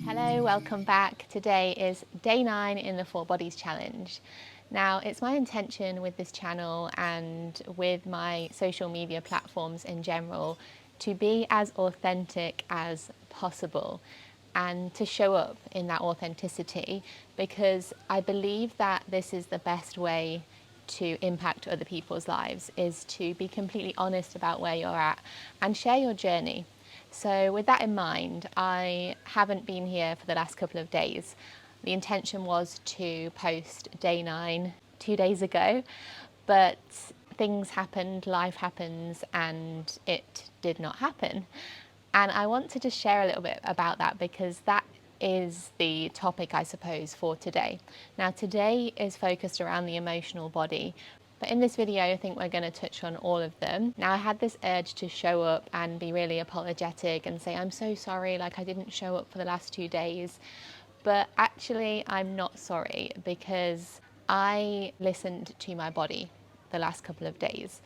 Hello, welcome back. Today is day 9 in the 4 Bodies Challenge. Now, it's my intention with this channel and with my social media platforms in general to be as authentic as possible and to show up in that authenticity, because I believe that this is the best way to impact other people's lives, is to be completely honest about where you're at and share your journey. So with that in mind, I haven't been here for the last couple of days. The intention was to post day 9 2 days ago, but things happened, life happens, and it did not happen. And I want to just share a little bit about that, because that is the topic, I suppose, for today. Now, today is focused around the emotional body, but in this video, I think we're going to touch on all of them. Now, I had this urge to show up and be really apologetic and say, I'm so sorry, like I didn't show up for the last 2 days. But actually, I'm not sorry, because I listened to my body the last couple of days.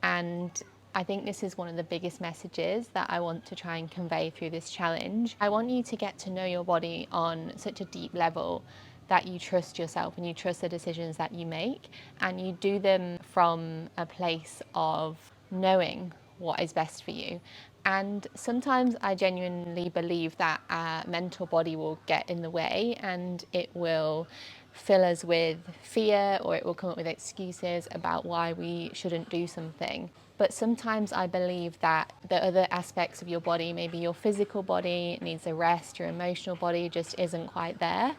And I think this is one of the biggest messages that I want to try and convey through this challenge. I want you to get to know your body on such a deep level that you trust yourself and you trust the decisions that you make, and you do them from a place of knowing what is best for you. And sometimes I genuinely believe that our mental body will get in the way and it will fill us with fear, or it will come up with excuses about why we shouldn't do something. But sometimes I believe that the other aspects of your body, maybe your physical body needs a rest, your emotional body just isn't quite there.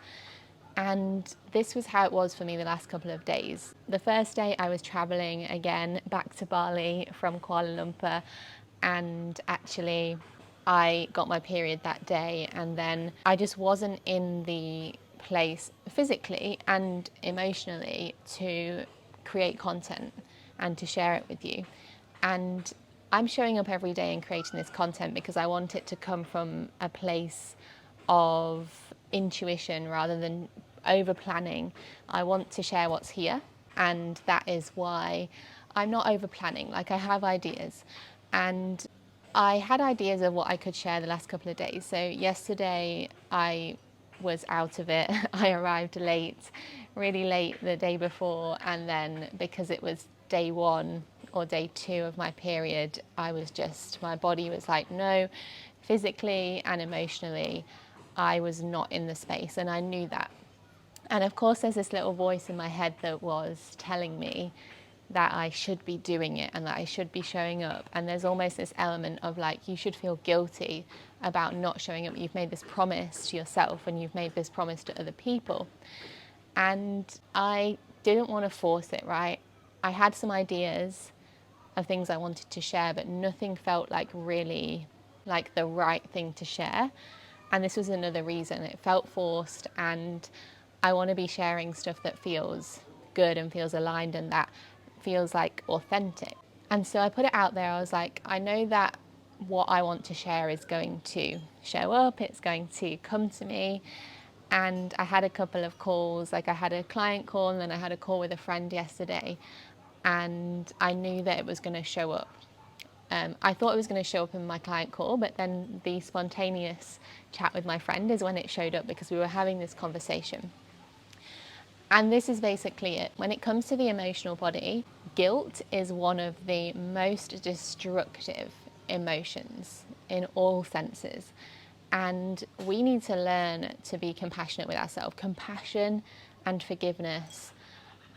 And this was how it was for me the last couple of days. The first day I was traveling again back to Bali from Kuala Lumpur, and actually I got my period that day, and then I just wasn't in the place physically and emotionally to create content and to share it with you. And I'm showing up every day and creating this content because I want it to come from a place of intuition rather than over planning. I want to share what's here, and that is why I'm not over planning. Like, I have ideas, and I had ideas of what I could share the last couple of days. So yesterday I was out of it. I arrived late, really late the day before, and then because it was day 1 or day 2 of my period, my body was like, no, physically and emotionally I was not in the space, and I knew that. And of course there's this little voice in my head that was telling me that I should be doing it and that I should be showing up. And there's almost this element of like, you should feel guilty about not showing up. You've made this promise to yourself and you've made this promise to other people. And I didn't want to force it, right? I had some ideas of things I wanted to share, but nothing felt like really like the right thing to share. And this was another reason. It felt forced, and I want to be sharing stuff that feels good and feels aligned and that feels like authentic. And so I put it out there. I was like, I know that what I want to share is going to show up, it's going to come to me. And I had a couple of calls, like I had a client call and then I had a call with a friend yesterday, and I knew that it was going to show up. I thought it was going to show up in my client call, but then the spontaneous chat with my friend is when it showed up, because we were having this conversation. And this is basically it. When it comes to the emotional body, guilt is one of the most destructive emotions in all senses. And we need to learn to be compassionate with ourselves. Compassion and forgiveness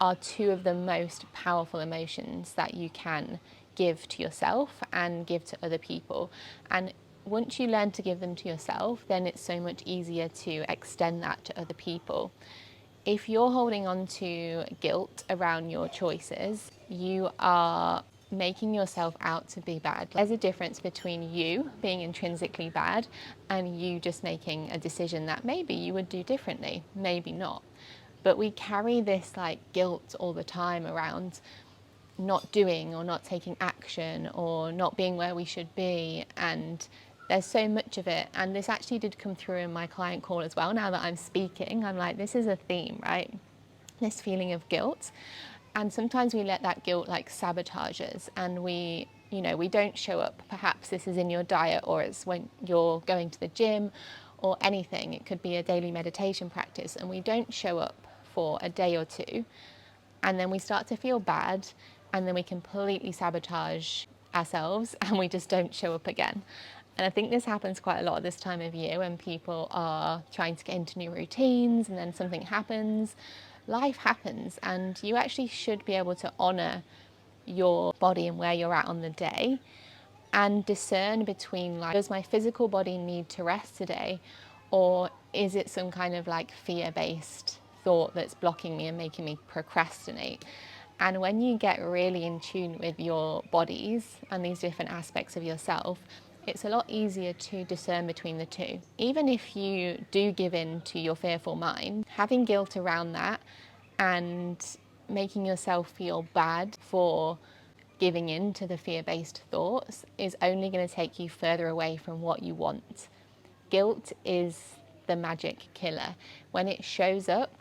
are 2 of the most powerful emotions that you can give to yourself and give to other people. And once you learn to give them to yourself, then it's so much easier to extend that to other people. If you're holding on to guilt around your choices, you are making yourself out to be bad. There's a difference between you being intrinsically bad and you just making a decision that maybe you would do differently, maybe not. But we carry this like guilt all the time around not doing or not taking action or not being where we should be, and there's so much of it. And this actually did come through in my client call as well. Now that I'm speaking, I'm like, this is a theme, right? This feeling of guilt. And sometimes we let that guilt like sabotage us, and we we don't show up. Perhaps this is in your diet, or it's when you're going to the gym, or anything. It could be a daily meditation practice, and we don't show up for a day or two, and then we start to feel bad, and then we completely sabotage ourselves and we just don't show up again. And I think this happens quite a lot this time of year when people are trying to get into new routines and then something happens. Life happens, and you actually should be able to honour your body and where you're at on the day and discern between, like, does my physical body need to rest today, or is it some kind of like fear-based thought that's blocking me and making me procrastinate? And when you get really in tune with your bodies and these different aspects of yourself, it's a lot easier to discern between the two. Even if you do give in to your fearful mind, having guilt around that and making yourself feel bad for giving in to the fear-based thoughts is only going to take you further away from what you want. Guilt is the magic killer. When it shows up,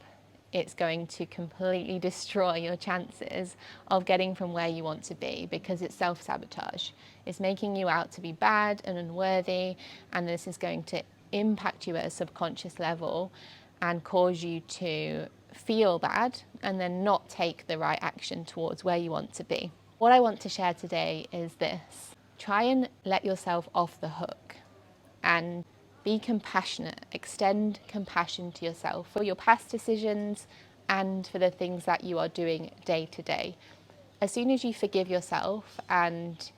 it's going to completely destroy your chances of getting from where you want to be, because it's self-sabotage. It's making you out to be bad and unworthy, and this is going to impact you at a subconscious level and cause you to feel bad and then not take the right action towards where you want to be. What I want to share today is this. Try and let yourself off the hook and be compassionate. Extend compassion to yourself for your past decisions and for the things that you are doing day to day. As soon as you forgive yourself and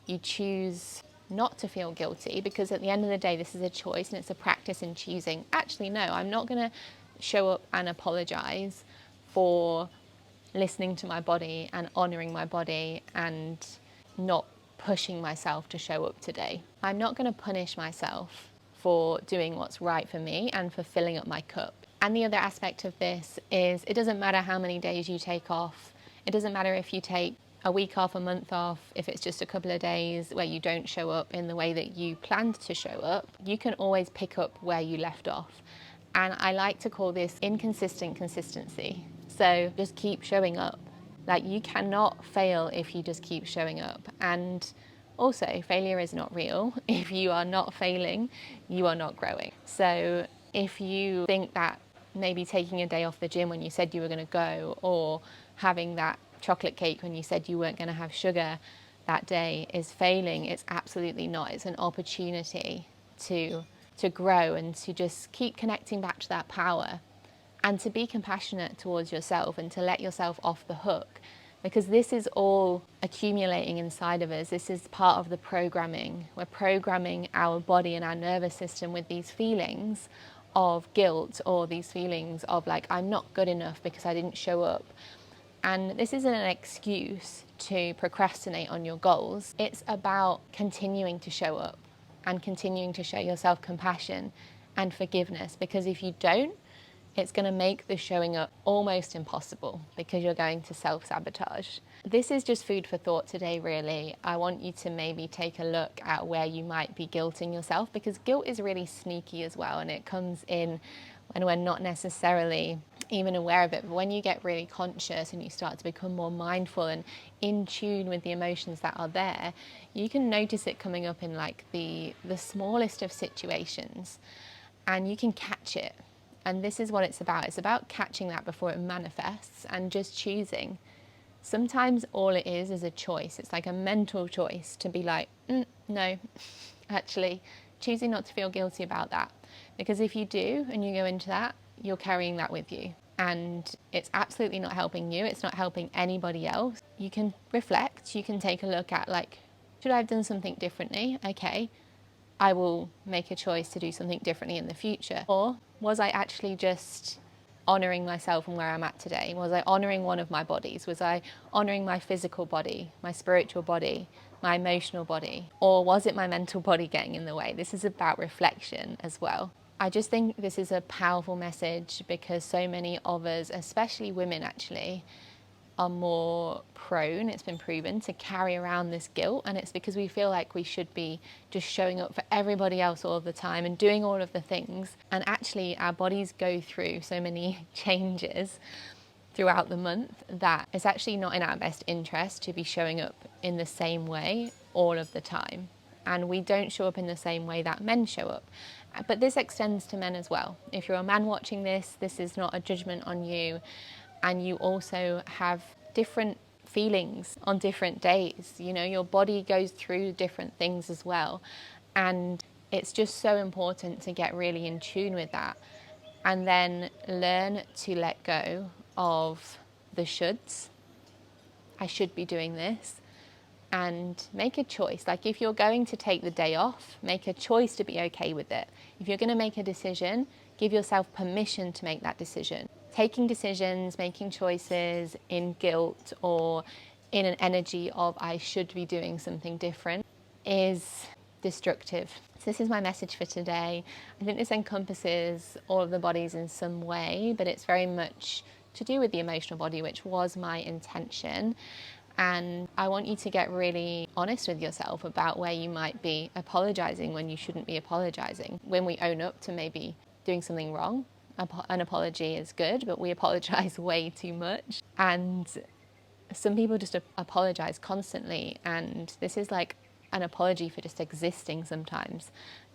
you choose not to feel guilty, because at the end of the day, this is a choice and it's a practice in choosing, actually, no, I'm not going to show up and apologize for listening to my body and honoring my body and not pushing myself to show up today. I'm not going to punish myself for doing what's right for me and for filling up my cup. And the other aspect of this is, it doesn't matter how many days you take off. It doesn't matter if you take a week off, a month off, if it's just a couple of days where you don't show up in the way that you planned to show up. You can always pick up where you left off. And I like to call this inconsistent consistency. So just keep showing up. Like, you cannot fail if you just keep showing up. And also, failure is not real. If you are not failing, you are not growing. So if you think that maybe taking a day off the gym when you said you were going to go, or having that chocolate cake when you said you weren't going to have sugar that day is failing, it's absolutely not. It's an opportunity to grow and to just keep connecting back to that power and to be compassionate towards yourself and to let yourself off the hook, because this is all accumulating inside of us. This is part of the programming. We're programming our body and our nervous system with these feelings of guilt, or these feelings of like, I'm not good enough because I didn't show up. And this isn't an excuse to procrastinate on your goals. It's about continuing to show up and continuing to show yourself compassion and forgiveness, because if you don't, it's going to make the showing up almost impossible, because you're going to self-sabotage. This is just food for thought today, really. I want you to maybe take a look at where you might be guilting yourself, because guilt is really sneaky as well, and it comes in when we're not necessarily even aware of it. But when you get really conscious and you start to become more mindful and in tune with the emotions that are there, you can notice it coming up in like the smallest of situations, and you can catch it. And this is what it's about. It's about catching that before it manifests and just choosing. Sometimes all it is a choice. It's like a mental choice to be like, no, actually, choosing not to feel guilty about that. Because if you do and you go into that, you're carrying that with you. And it's absolutely not helping you. It's not helping anybody else. You can reflect. You can take a look at, like, should I have done something differently? Okay, I will make a choice to do something differently in the future. Or was I actually just honouring myself and where I'm at today? Was I honouring one of my bodies? Was I honouring my physical body, my spiritual body, my emotional body? Or was it my mental body getting in the way? This is about reflection as well. I just think this is a powerful message, because so many of us, especially women actually, are more prone, it's been proven, to carry around this guilt. And it's because we feel like we should be just showing up for everybody else all of the time and doing all of the things. And actually our bodies go through so many changes throughout the month that it's actually not in our best interest to be showing up in the same way all of the time. And we don't show up in the same way that men show up. But this extends to men as well. If you're a man watching this, this is not a judgment on you. And you also have different feelings on different days. You know, your body goes through different things as well. And it's just so important to get really in tune with that and then learn to let go of the shoulds. I should be doing this. And make a choice. Like if you're going to take the day off, make a choice to be okay with it. If you're going to make a decision, give yourself permission to make that decision. Taking decisions, making choices in guilt or in an energy of I should be doing something different is destructive. So this is my message for today. I think this encompasses all of the bodies in some way, but it's very much to do with the emotional body, which was my intention. And I want you to get really honest with yourself about where you might be apologizing when you shouldn't be apologizing. When we own up to maybe doing something wrong, an apology is good, but we apologize way too much. And some people just apologize constantly. And this is like an apology for just existing sometimes.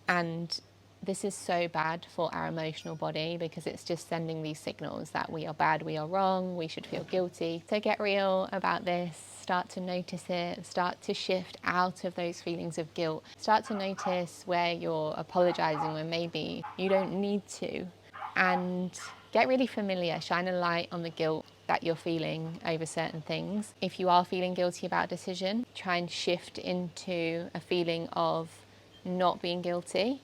And this is so bad for our emotional body because it's just sending these signals that we are bad, we are wrong, we should feel guilty. So get real about this, start to notice it, start to shift out of those feelings of guilt. Start to notice where you're apologizing when maybe you don't need to. And get really familiar, shine a light on the guilt that you're feeling over certain things. If you are feeling guilty about a decision, try and shift into a feeling of not being guilty,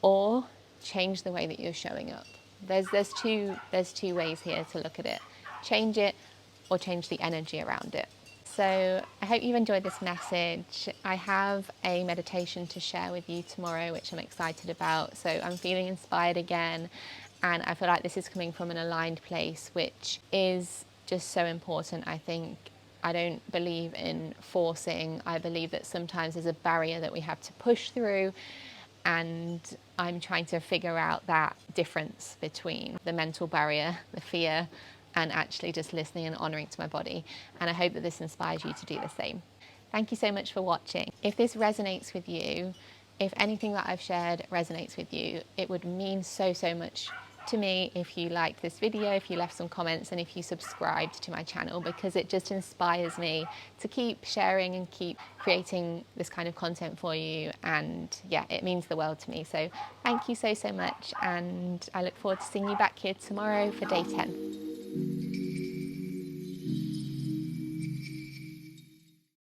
or change the way that you're showing up. There's two ways here to look at it. Change it or change the energy around it. So I hope you've enjoyed this message. I have a meditation to share with you tomorrow, which I'm excited about. So I'm feeling inspired again, and I feel like this is coming from an aligned place, which is just so important, I think. I don't believe in forcing. I believe that sometimes there's a barrier that we have to push through, and I'm trying to figure out that difference between the mental barrier, the fear, and actually just listening and honouring to my body. And I hope that this inspires you to do the same. Thank you so much for watching. If this resonates with you, if anything that I've shared resonates with you, it would mean so much to me if you liked this video, if you left some comments, and if you subscribed to my channel, because it just inspires me to keep sharing and keep creating this kind of content for you. And yeah, it means the world to me. So thank you so much, and I look forward to seeing you back here tomorrow for day 10.